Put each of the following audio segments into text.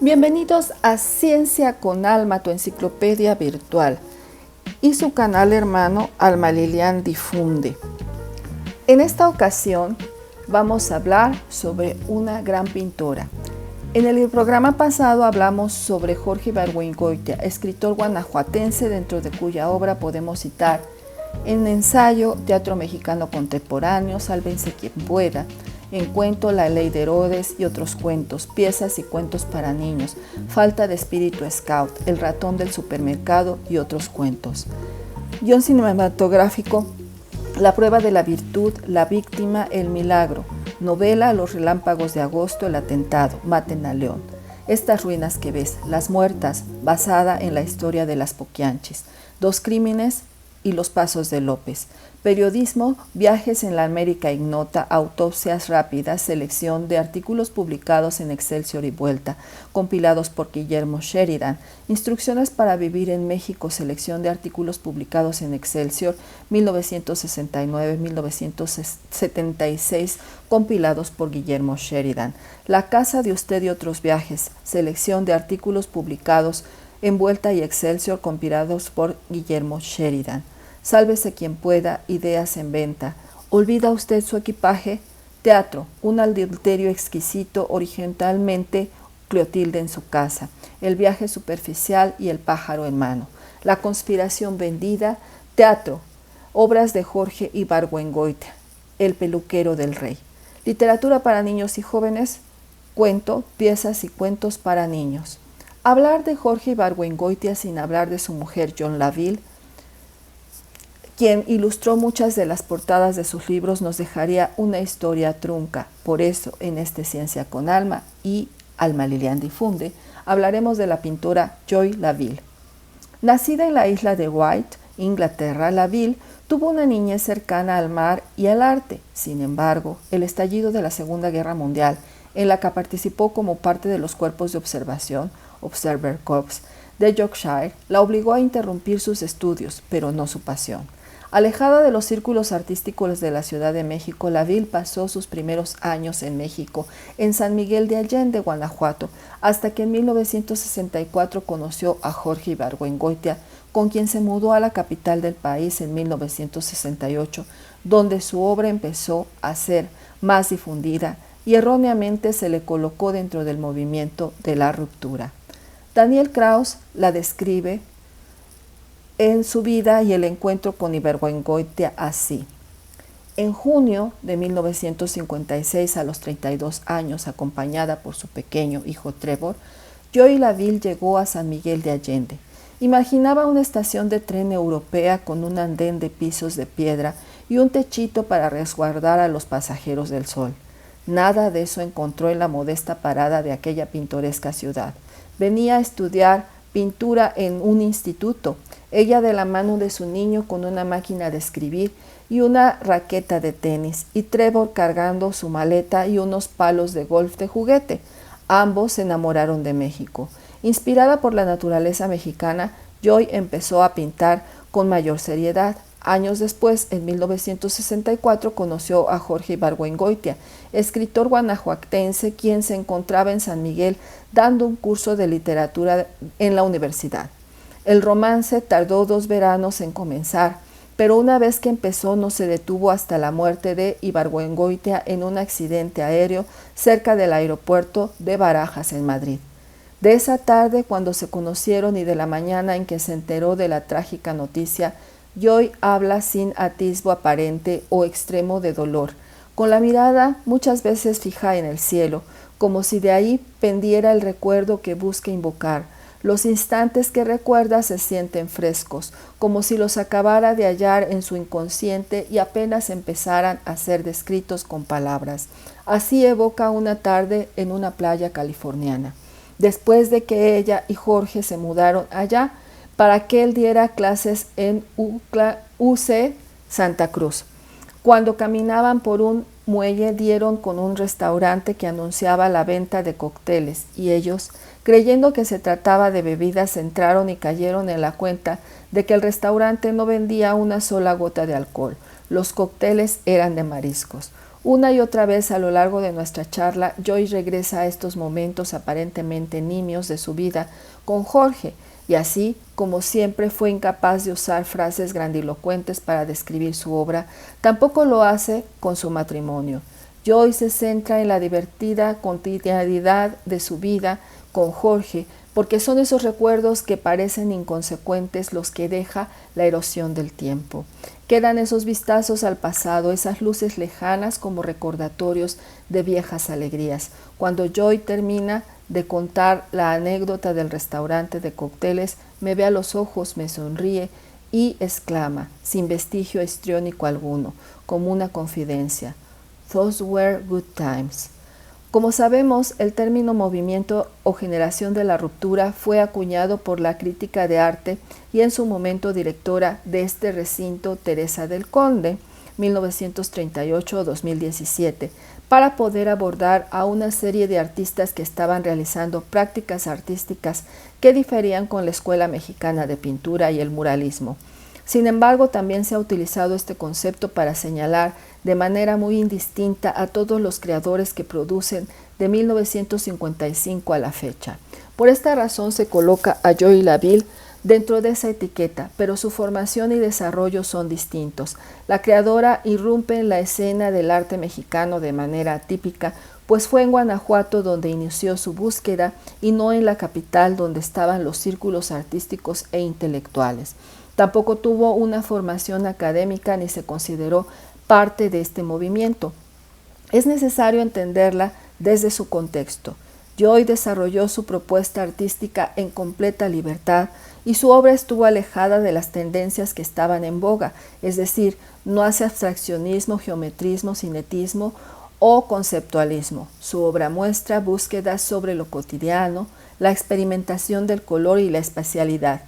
Bienvenidos a Ciencia con Alma, tu enciclopedia virtual, y su canal hermano Alma Lilian Difunde. En esta ocasión vamos a hablar sobre una gran pintora. En el programa pasado hablamos sobre Jorge Ibargüengoitia, escritor guanajuatense, dentro de cuya obra podemos citar en ensayo Teatro Mexicano Contemporáneo, Sálvense quien pueda, en cuento La Ley de Herodes y otros cuentos, piezas y cuentos para niños, Falta de espíritu scout, El ratón del supermercado y otros cuentos. Guión cinematográfico, La prueba de la virtud, La víctima, El milagro. Novela, Los relámpagos de agosto, El atentado, Maten a León. Estas ruinas que ves, Las muertas, basada en la historia de las Poquianchis. Dos crímenes y Los pasos de López. Periodismo, Viajes en la América Ignota, Autopsias rápidas, selección de artículos publicados en Excelsior y Vuelta, compilados por Guillermo Sheridan. Instrucciones para vivir en México, selección de artículos publicados en Excelsior, 1969-1976, compilados por Guillermo Sheridan. La casa de usted y otros viajes, selección de artículos publicados en Vuelta y Excelsior, compilados por Guillermo Sheridan. Sálvese quien pueda, ideas en venta. ¿Olvida usted su equipaje? Teatro, un adulterio exquisito, originalmente Clotilde en su casa. El viaje superficial y el pájaro en mano. La conspiración vendida. Teatro, obras de Jorge Ibargüengoitia. El peluquero del rey. Literatura para niños y jóvenes. Cuento, piezas y cuentos para niños. Hablar de Jorge Ibargüengoitia sin hablar de su mujer John Laville, quien ilustró muchas de las portadas de sus libros, nos dejaría una historia trunca. Por eso, en este Ciencia con Alma y Alma Lilian Difunde, hablaremos de la pintora Joy Laville. Nacida en la isla de Wight, Inglaterra, Laville tuvo una niñez cercana al mar y al arte. Sin embargo, el estallido de la Segunda Guerra Mundial, en la que participó como parte de los cuerpos de observación, Observer Corps, de Yorkshire, la obligó a interrumpir sus estudios, pero no su pasión. Alejada de los círculos artísticos de la Ciudad de México, Laville pasó sus primeros años en México, en San Miguel de Allende, Guanajuato, hasta que en 1964 conoció a Jorge Ibargüengoitia, con quien se mudó a la capital del país en 1968, donde su obra empezó a ser más difundida y erróneamente se le colocó dentro del movimiento de la ruptura. Daniel Kraus la describe en su vida y el encuentro con Ibargüengoitia así. En junio de 1956, a los 32 años, acompañada por su pequeño hijo Trevor, Joy Laville llegó a San Miguel de Allende. Imaginaba una estación de tren europea con un andén de pisos de piedra y un techito para resguardar a los pasajeros del sol. Nada de eso encontró en la modesta parada de aquella pintoresca ciudad. Venía a estudiar pintura en un instituto, ella de la mano de su niño con una máquina de escribir y una raqueta de tenis, y Trevor cargando su maleta y unos palos de golf de juguete. Ambos se enamoraron de México. Inspirada por la naturaleza mexicana, Joy empezó a pintar con mayor seriedad. Años después, en 1964, conoció a Jorge Ibargüengoitia, escritor guanajuatense, quien se encontraba en San Miguel dando un curso de literatura en la universidad. El romance tardó 2 veranos en comenzar, pero una vez que empezó no se detuvo hasta la muerte de Ibargüengoitia en un accidente aéreo cerca del aeropuerto de Barajas, en Madrid. De esa tarde, cuando se conocieron, y de la mañana en que se enteró de la trágica noticia, Joy habla sin atisbo aparente o extremo de dolor, con la mirada muchas veces fija en el cielo, como si de ahí pendiera el recuerdo que busca invocar. Los instantes que recuerda se sienten frescos, como si los acabara de hallar en su inconsciente y apenas empezaran a ser descritos con palabras. Así evoca una tarde en una playa californiana, después de que ella y Jorge se mudaron allá, para que él diera clases en UC Santa Cruz. Cuando caminaban por un muelle, dieron con un restaurante que anunciaba la venta de cócteles, y ellos, creyendo que se trataba de bebidas, entraron y cayeron en la cuenta de que el restaurante no vendía una sola gota de alcohol. Los cócteles eran de mariscos. Una y otra vez a lo largo de nuestra charla, Joy regresa a estos momentos aparentemente nimios de su vida con Jorge, y así, como siempre fue incapaz de usar frases grandilocuentes para describir su obra, tampoco lo hace con su matrimonio. Joy se centra en la divertida cotidianidad de su vida con Jorge, porque son esos recuerdos que parecen inconsecuentes los que deja la erosión del tiempo. Quedan esos vistazos al pasado, esas luces lejanas como recordatorios de viejas alegrías. Cuando Joy termina de contar la anécdota del restaurante de cócteles, me ve a los ojos, me sonríe y exclama, sin vestigio histriónico alguno, como una confidencia: "Those were good times". Como sabemos, el término movimiento o generación de la ruptura fue acuñado por la crítica de arte y en su momento directora de este recinto, Teresa del Conde, 1938-2017, para poder abordar a una serie de artistas que estaban realizando prácticas artísticas que diferían con la Escuela Mexicana de Pintura y el muralismo. Sin embargo, también se ha utilizado este concepto para señalar de manera muy indistinta a todos los creadores que producen de 1955 a la fecha. Por esta razón se coloca a Joy Laville dentro de esa etiqueta, pero su formación y desarrollo son distintos. La creadora irrumpe en la escena del arte mexicano de manera atípica, pues fue en Guanajuato donde inició su búsqueda y no en la capital donde estaban los círculos artísticos e intelectuales. Tampoco tuvo una formación académica ni se consideró parte de este movimiento. Es necesario entenderla desde su contexto. Joy desarrolló su propuesta artística en completa libertad y su obra estuvo alejada de las tendencias que estaban en boga, es decir, no hace abstraccionismo, geometrismo, cinetismo o conceptualismo. Su obra muestra búsquedas sobre lo cotidiano, la experimentación del color y la espacialidad.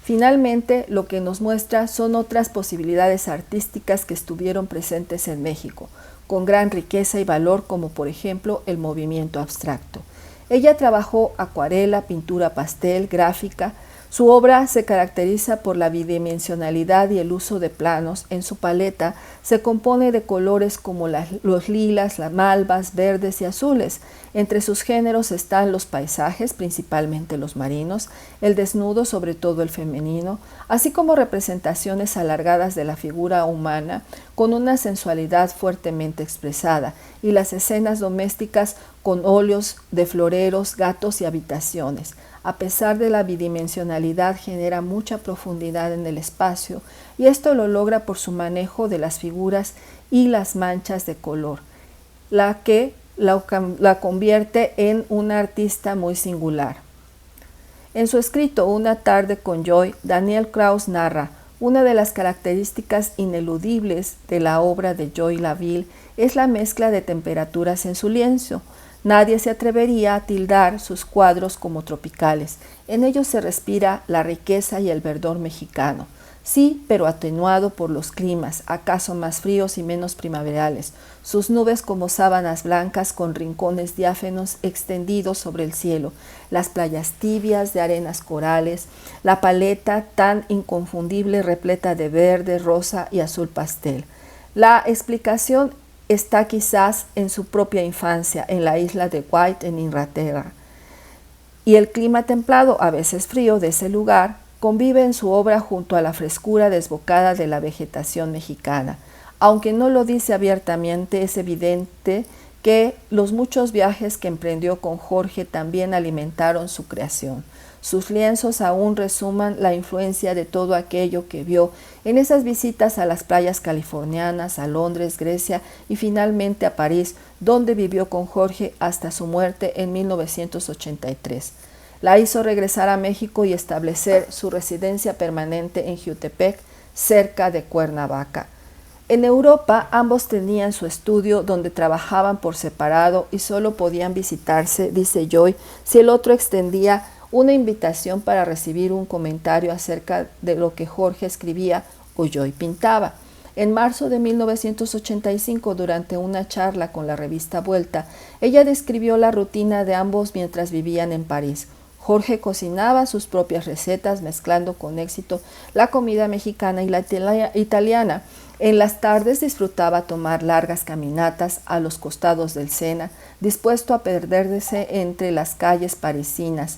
Finalmente, lo que nos muestra son otras posibilidades artísticas que estuvieron presentes en México, con gran riqueza y valor, como por ejemplo el movimiento abstracto. Ella trabajó acuarela, pintura pastel, gráfica. Su obra se caracteriza por la bidimensionalidad y el uso de planos. En su paleta se compone de colores como los lilas, las malvas, verdes y azules. Entre sus géneros están los paisajes, principalmente los marinos, el desnudo, sobre todo el femenino, así como representaciones alargadas de la figura humana con una sensualidad fuertemente expresada, y las escenas domésticas con óleos de floreros, gatos y habitaciones. A pesar de la bidimensionalidad, genera mucha profundidad en el espacio, y esto lo logra por su manejo de las figuras y las manchas de color, la que la convierte en una artista muy singular. En su escrito Una tarde con Joy, Daniel Kraus narra: una de las características ineludibles de la obra de Joy Laville es la mezcla de temperaturas en su lienzo. Nadie se atrevería a tildar sus cuadros como tropicales. En ellos se respira la riqueza y el verdor mexicano. Sí, pero atenuado por los climas, acaso más fríos y menos primaverales. Sus nubes como sábanas blancas con rincones diáfanos extendidos sobre el cielo, las playas tibias de arenas corales, la paleta tan inconfundible repleta de verde, rosa y azul pastel. La explicación está quizás en su propia infancia, en la isla de White, en Inglaterra. Y el clima templado, a veces frío, de ese lugar convive en su obra junto a la frescura desbocada de la vegetación mexicana. Aunque no lo dice abiertamente, es evidente que los muchos viajes que emprendió con Jorge también alimentaron su creación. Sus lienzos aún resuman la influencia de todo aquello que vio en esas visitas a las playas californianas, a Londres, Grecia y finalmente a París, donde vivió con Jorge hasta su muerte en 1983. La hizo regresar a México y establecer su residencia permanente en Jiutepec, cerca de Cuernavaca. En Europa, ambos tenían su estudio donde trabajaban por separado y solo podían visitarse, dice Joy, si el otro extendía una invitación para recibir un comentario acerca de lo que Jorge escribía o Joy pintaba. En marzo de 1985, durante una charla con la revista Vuelta, ella describió la rutina de ambos mientras vivían en París. Jorge cocinaba sus propias recetas, mezclando con éxito la comida mexicana y la italiana. En las tardes disfrutaba tomar largas caminatas a los costados del Sena, dispuesto a perderse entre las calles parisinas,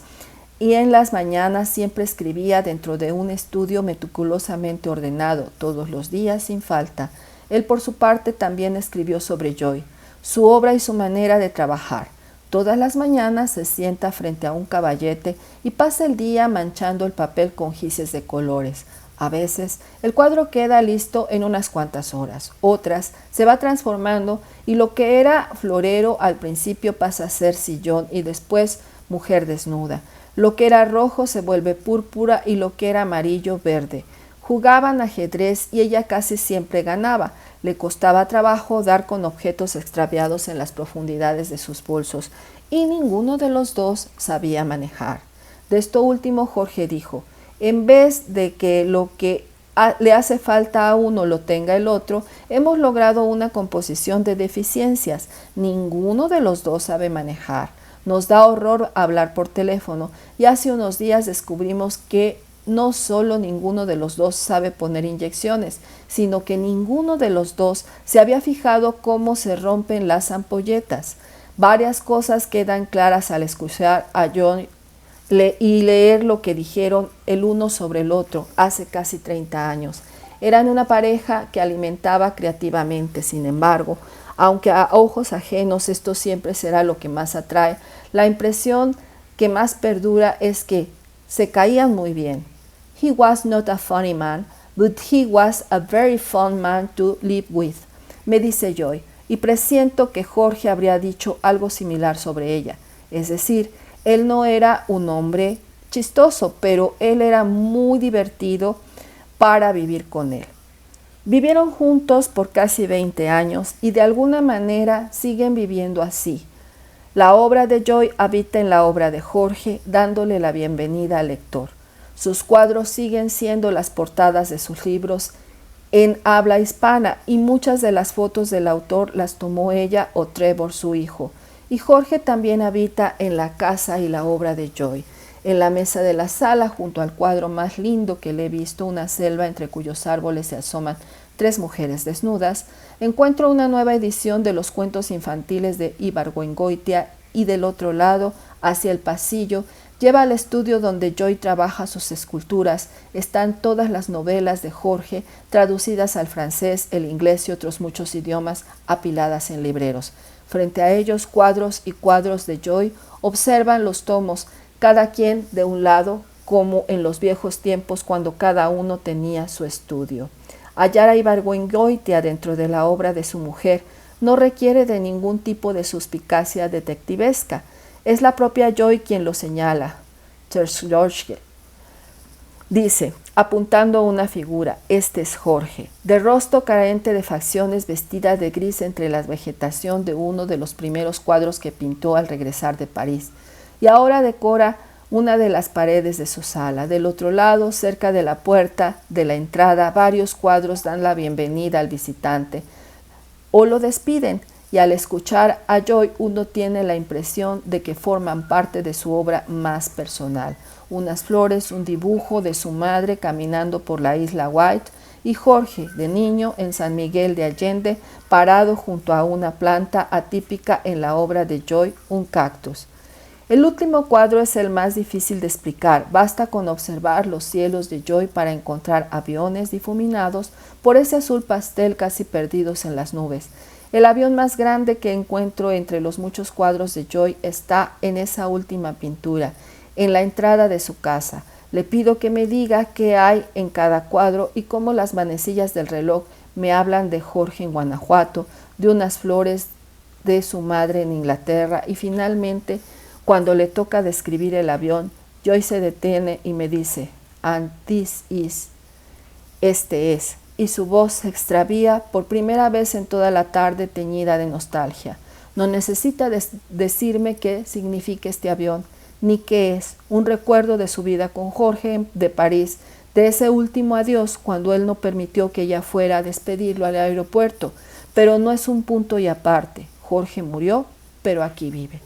y en las mañanas siempre escribía dentro de un estudio meticulosamente ordenado, todos los días sin falta. Él por su parte también escribió sobre Joy, su obra y su manera de trabajar. Todas las mañanas se sienta frente a un caballete y pasa el día manchando el papel con gises de colores. A veces el cuadro queda listo en unas cuantas horas, otras se va transformando y lo que era florero al principio pasa a ser sillón y después mujer desnuda. Lo que era rojo se vuelve púrpura y lo que era amarillo verde. Jugaban ajedrez y ella casi siempre ganaba. Le costaba trabajo dar con objetos extraviados en las profundidades de sus bolsos y ninguno de los dos sabía manejar. De esto último Jorge dijo: en vez de que lo que le hace falta a uno lo tenga el otro, hemos logrado una composición de deficiencias. Ninguno de los dos sabe manejar. Nos da horror hablar por teléfono y hace unos días descubrimos que no solo ninguno de los dos sabe poner inyecciones, sino que ninguno de los dos se había fijado cómo se rompen las ampolletas. Varias cosas quedan claras al escuchar a John y leer lo que dijeron el uno sobre el otro hace casi 30 años. Eran una pareja que alimentaba creativamente. Sin embargo, aunque a ojos ajenos esto siempre será lo que más atrae, la impresión que más perdura es que se caían muy bien. He was not a funny man, but he was a very fun man to live with, me dice Joy, y presiento que Jorge habría dicho algo similar sobre ella. Es decir, él no era un hombre chistoso, pero él era muy divertido para vivir con él. Vivieron juntos por casi 20 años y de alguna manera siguen viviendo así. La obra de Joy habita en la obra de Jorge, dándole la bienvenida al lector. Sus cuadros siguen siendo las portadas de sus libros en habla hispana y muchas de las fotos del autor las tomó ella o Trevor, su hijo. Y Jorge también habita en la casa y la obra de Joy. En la mesa de la sala, junto al cuadro más lindo que le he visto, una selva entre cuyos árboles se asoman 3 mujeres desnudas, encuentro una nueva edición de los cuentos infantiles de Ibargüengoitia y del otro lado, hacia el pasillo, lleva al estudio donde Joy trabaja sus esculturas. Están todas las novelas de Jorge, traducidas al francés, el inglés y otros muchos idiomas, apiladas en libreros. Frente a ellos, cuadros y cuadros de Joy observan los tomos, cada quien de un lado, como en los viejos tiempos cuando cada uno tenía su estudio. Hallar a Ibargüengoitia dentro de la obra de su mujer no requiere de ningún tipo de suspicacia detectivesca. Es la propia Joy quien lo señala. George dice, apuntando a una figura: este es Jorge, de rostro carente de facciones, vestida de gris entre la vegetación de uno de los primeros cuadros que pintó al regresar de París. Y ahora decora una de las paredes de su sala. Del otro lado, cerca de la puerta de la entrada, varios cuadros dan la bienvenida al visitante o lo despiden, y al escuchar a Joy uno tiene la impresión de que forman parte de su obra más personal. Unas flores, un dibujo de su madre caminando por la isla White, y Jorge, de niño, en San Miguel de Allende, parado junto a una planta atípica en la obra de Joy, un cactus. El último cuadro es el más difícil de explicar. Basta con observar los cielos de Joy para encontrar aviones difuminados por ese azul pastel casi perdidos en las nubes. El avión más grande que encuentro entre los muchos cuadros de Joy está en esa última pintura, en la entrada de su casa. Le pido que me diga qué hay en cada cuadro y cómo las manecillas del reloj me hablan de Jorge en Guanajuato, de unas flores de su madre en Inglaterra y finalmente, cuando le toca describir el avión, Joy se detiene y me dice, "And this is", este es, y su voz se extravía por primera vez en toda la tarde teñida de nostalgia. No necesita decirme qué significa este avión, ni qué es, un recuerdo de su vida con Jorge de París, de ese último adiós cuando él no permitió que ella fuera a despedirlo al aeropuerto, pero no es un punto y aparte. Jorge murió, pero aquí vive.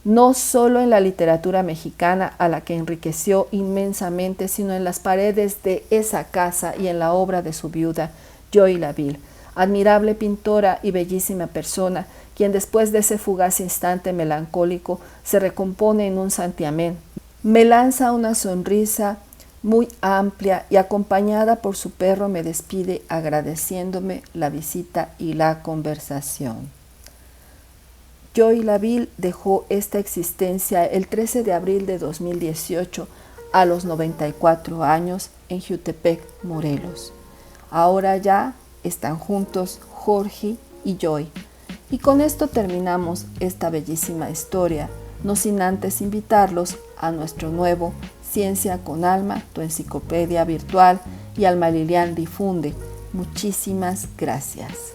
No solo en la literatura mexicana a la que enriqueció inmensamente, sino en las paredes de esa casa y en la obra de su viuda. Joy Laville, admirable pintora y bellísima persona, quien después de ese fugaz instante melancólico se recompone en un santiamén. Me lanza una sonrisa muy amplia y acompañada por su perro me despide agradeciéndome la visita y la conversación. Joy Laville dejó esta existencia el 13 de abril de 2018 a los 94 años en Jiutepec, Morelos. Ahora ya están juntos Jorge y Joy. Y con esto terminamos esta bellísima historia, no sin antes invitarlos a nuestro nuevo Ciencia con Alma, tu enciclopedia virtual, y Alma Lilian Difunde. Muchísimas gracias.